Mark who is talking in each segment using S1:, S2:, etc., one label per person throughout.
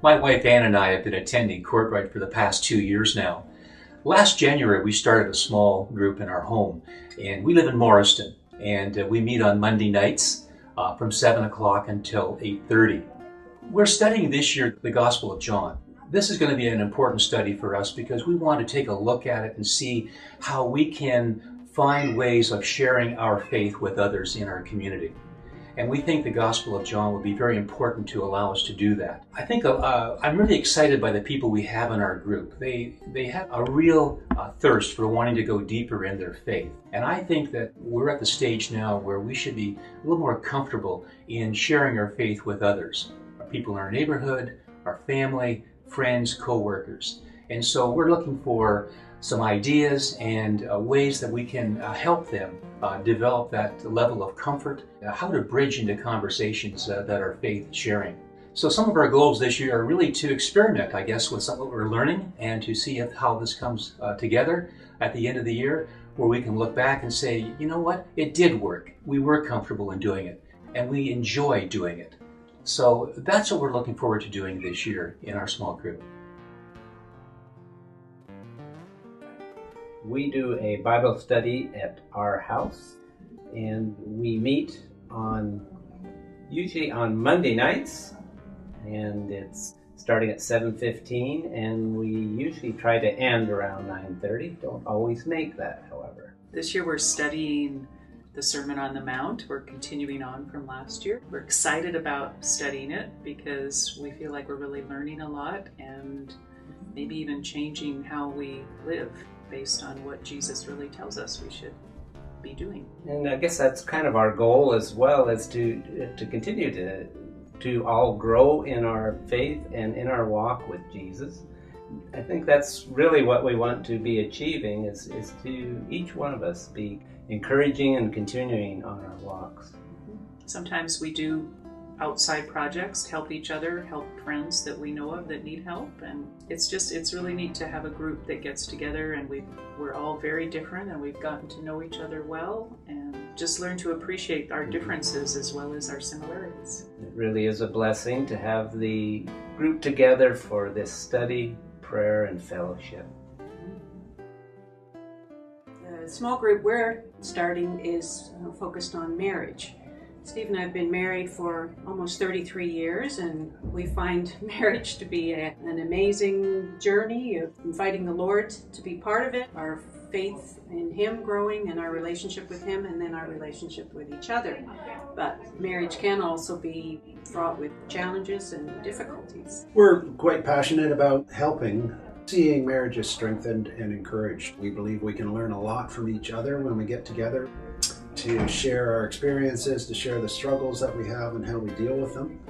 S1: My wife Ann and I have been attending Courtright for the past 2 years now. Last January we started a small group in our home, and we live in Morriston, and we meet on Monday nights from 7 o'clock until 8:30. We're studying this year the Gospel of John. This is going to be an important study for us because we want to take a look at it and see how we can find ways of sharing our faith with others in our community. And we think the Gospel of John will be very important to allow us to do that. I think I'm really excited by the people we have in our group. They have a real thirst for wanting to go deeper in their faith. And I think that we're at the stage now where we should be a little more comfortable in sharing our faith with others. Our people in our neighborhood, our family, friends, co-workers. And so we're looking for some ideas and ways that we can help them develop that level of comfort, how to bridge into conversations that are faith sharing. So some of our goals this year are really to experiment, I guess, with some of what we're learning and to see how this comes together at the end of the year, where we can look back and say, you know what, it did work. We were comfortable in doing it and we enjoy doing it. So that's what we're looking forward to doing this year in our small group.
S2: We do a Bible study at our house, and we meet usually on Monday nights, and it's starting at 7:15, and we usually try to end around 9:30. Don't always make that, however.
S3: This year we're studying the Sermon on the Mount. We're continuing on from last year. We're excited about studying it because we feel like we're really learning a lot and maybe even changing how we live based on what Jesus really tells us we should be doing.
S2: And I guess that's kind of our goal as well, as to continue to all grow in our faith and in our walk with Jesus. I think that's really what we want to be achieving, is to each one of us be encouraging and continuing on our walks.
S3: Sometimes we do outside projects to help each other, help friends that we know of that need help, and it's really neat to have a group that gets together, and we're all very different, and we've gotten to know each other well and just learn to appreciate our differences as well as our similarities.
S2: It really is a blessing to have the group together for this study, prayer, and fellowship.
S4: The small group we're starting is focused on marriage. Steve and I have been married for almost 33 years, and we find marriage to be an amazing journey of inviting the Lord to be part of it, our faith in Him growing and our relationship with Him, and then our relationship with each other. But marriage can also be fraught with challenges and difficulties.
S5: We're quite passionate about helping seeing marriages strengthened and encouraged. We believe we can learn a lot from each other when we get together, to share our experiences, to share the struggles that we have and how we deal with them.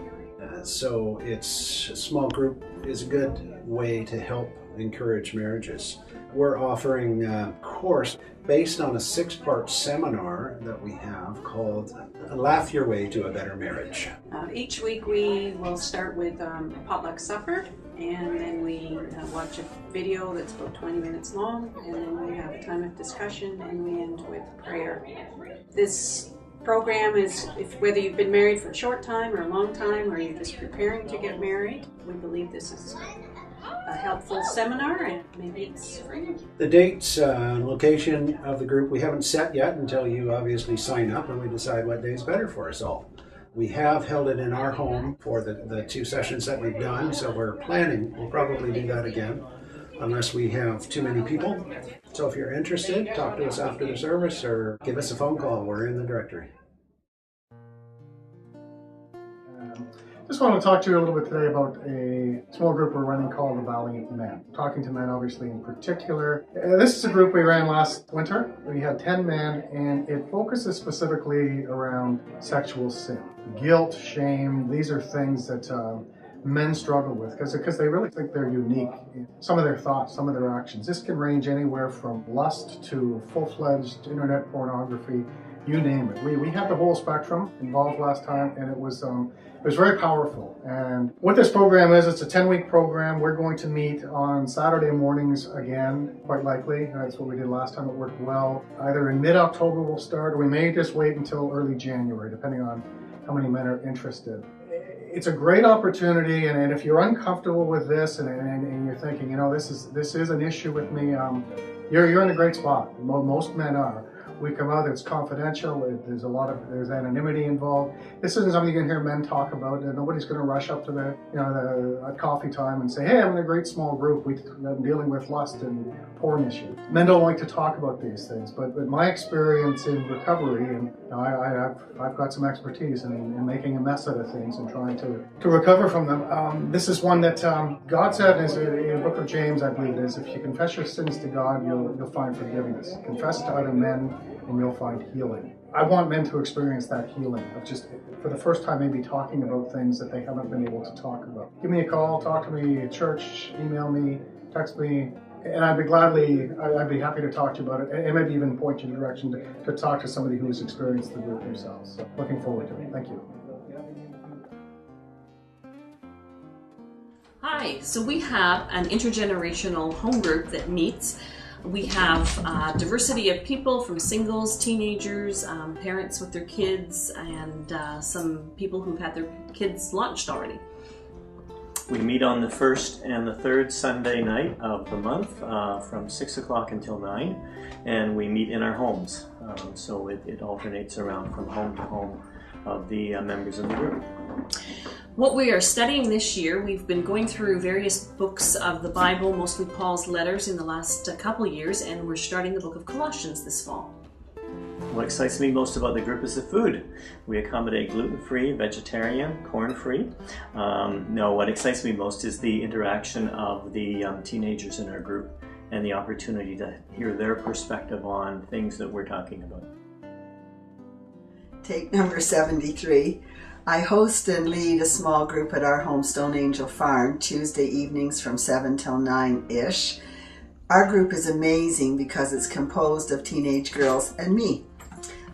S5: So a small group is a good way to help encourage marriages. We're offering a course based on a 6-part seminar that we have called Laugh Your Way to a Better Marriage.
S4: Each week we will start with potluck supper, and then we watch a video that's about 20 minutes long, and then we have a time of discussion, and we end with prayer. This program is, whether you've been married for a short time or a long time, or you're just preparing to get married, we believe this is a helpful seminar, and maybe it's for you.
S5: The dates and location of the group we haven't set yet until you obviously sign up and we decide what day is better for us all. We have held it in our home for the 2 sessions that we've done, so we're planning, we'll probably do that again, unless we have too many people. So if you're interested, talk to us after the service or give us a phone call. We're in the directory.
S6: Just want to talk to you a little bit today about a small group we're running called the Valiant Men. Talking to men, obviously, in particular. This is a group we ran last winter. We had 10 men, and it focuses specifically around sexual sin. Guilt, shame, these are things that men struggle with because they really think they're unique in some of their thoughts, some of their actions. This can range anywhere from lust to full-fledged internet pornography, you name it. We had the whole spectrum involved last time, and it was very powerful. And what this program is, it's a 10-week program. We're going to meet on Saturday mornings again, quite likely. That's what we did last time. It worked well. Either in mid-October we'll start, or we may just wait until early January, depending on how many men are interested. it's a great opportunity, and if you're uncomfortable with this and you're thinking, you know, this is an issue with me, you're in a great spot. Most men are. We come out, it's confidential, there's anonymity involved. This isn't something you can hear men talk about, and nobody's going to rush up to at coffee time and say, hey, I'm in a great small group, I'm dealing with lust and porn issues. Men don't like to talk about these things, but my experience in recovery, and I've got some expertise in making a mess out of things and trying to recover from them. This is one that God said in the book of James, I believe it is, if you confess your sins to God, you'll find forgiveness. Confess to other men, and you'll find healing. I want men to experience that healing of just, for the first time, maybe talking about things that they haven't been able to talk about. Give me a call, talk to me at church, email me, text me, and I'd be happy to talk to you about it, and maybe even point you in the direction to talk to somebody who's experienced the group themselves. So looking forward to it. Thank you.
S7: Hi, so we have an intergenerational home group that meets. We have a diversity of people, from singles, teenagers, parents with their kids, and some people who've had their kids launched already.
S8: We meet on the first and the third Sunday night of the month from 6 o'clock until 9, and we meet in our homes. So it alternates around from home to home of the members of the group.
S7: What we are studying this year, we've been going through various books of the Bible, mostly Paul's letters in the last couple years, and we're starting the book of Colossians this fall.
S8: What excites me most about the group is the food. We accommodate gluten-free, vegetarian, corn-free. No, what excites me most is the interaction of the teenagers in our group and the opportunity to hear their perspective on things that we're talking about.
S9: Take number 73. I host and lead a small group at our home, Stone Angel Farm, Tuesday evenings from 7 till 9-ish. Our group is amazing because it's composed of teenage girls and me.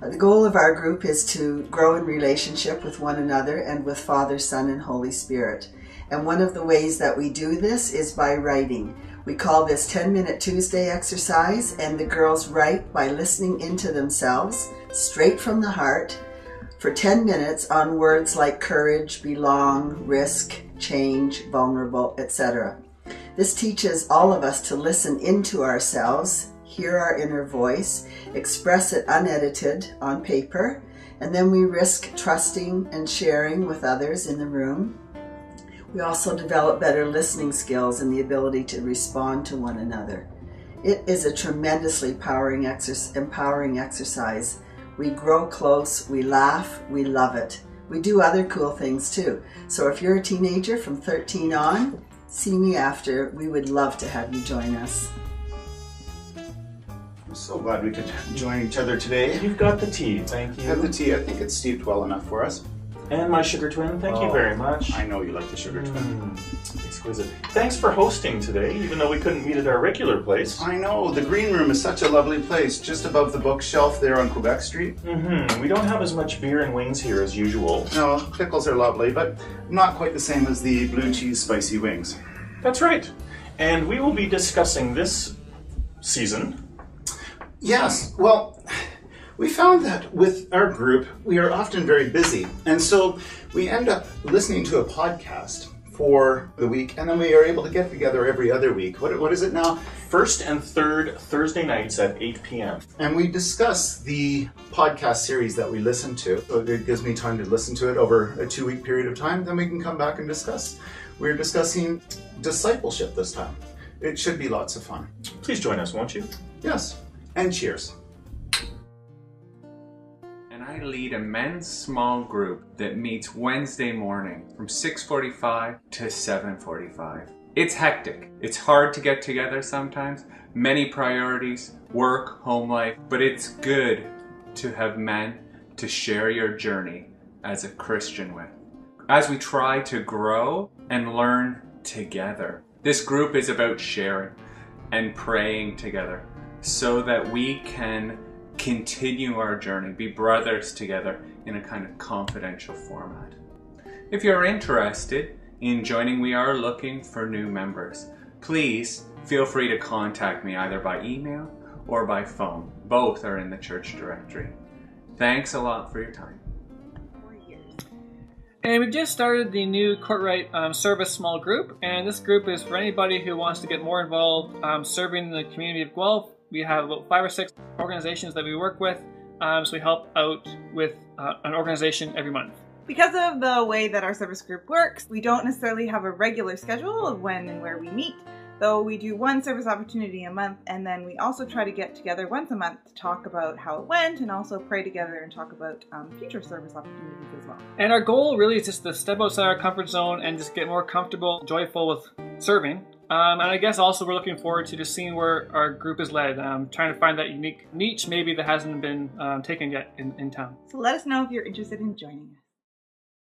S9: The goal of our group is to grow in relationship with one another and with Father, Son, and Holy Spirit. And one of the ways that we do this is by writing. We call this 10-minute Tuesday exercise, and the girls write by listening into themselves, straight from the heart, for 10 minutes on words like courage, belong, risk, change, vulnerable, etc. This teaches all of us to listen into ourselves, hear our inner voice, express it unedited on paper, and then we risk trusting and sharing with others in the room. We also develop better listening skills and the ability to respond to one another. It is a tremendously empowering exercise. We grow close, we laugh, we love it. We do other cool things too. So if you're a teenager from 13 on, see me after. We would love to have you join us.
S10: I'm so glad we could join each other today.
S11: You've got the tea, thank you.
S10: Have the tea. I think it's steeped well enough for us.
S11: And my sugar twin, thank you very much.
S10: I know you like the sugar twin.
S11: Exquisite. Thanks for hosting today, even though we couldn't meet at our regular place.
S10: I know, the green room is such a lovely place, just above the bookshelf there on Quebec Street.
S11: We don't have as much beer and wings here as usual.
S10: No, pickles are lovely, but not quite the same as the blue cheese spicy wings.
S11: That's right. And we will be discussing this season.
S10: Yes, well, we found that with our group, we are often very busy, and so we end up listening to a podcast for the week, and then we are able to get together every other week. What is it now?
S11: First and third Thursday nights at 8 p.m.
S10: And we discuss the podcast series that we listen to. So it gives me time to listen to it over a 2-week period of time, then we can come back and discuss. We're discussing discipleship this time. It should be lots of fun.
S11: Please join us, won't you?
S10: Yes, and cheers.
S12: I lead a men's small group that meets Wednesday morning from 6:45 to 7:45. It's hectic. It's hard to get together sometimes. Many priorities, work, home life, but it's good to have men to share your journey as a Christian with, as we try to grow and learn together. This group is about sharing and praying together so that we can continue our journey, be brothers together in a kind of confidential format. If you're interested in joining, we are looking for new members. Please feel free to contact me either by email or by phone. Both are in the church directory. Thanks a lot for your time.
S13: And we've just started the new Courtright Service Small Group, and this group is for anybody who wants to get more involved serving the community of Guelph. We have about 5 or 6 organizations that we work with, so we help out with an organization every month.
S14: Because of the way that our service group works, we don't necessarily have a regular schedule of when and where we meet, though we do one service opportunity a month, and then we also try to get together once a month to talk about how it went and also pray together and talk about future service opportunities as well.
S13: And our goal really is just to step outside our comfort zone and just get more comfortable, joyful with serving. And I guess also we're looking forward to just seeing where our group is led, trying to find that unique niche maybe that hasn't been taken yet in town.
S14: So let us know if you're interested in joining us.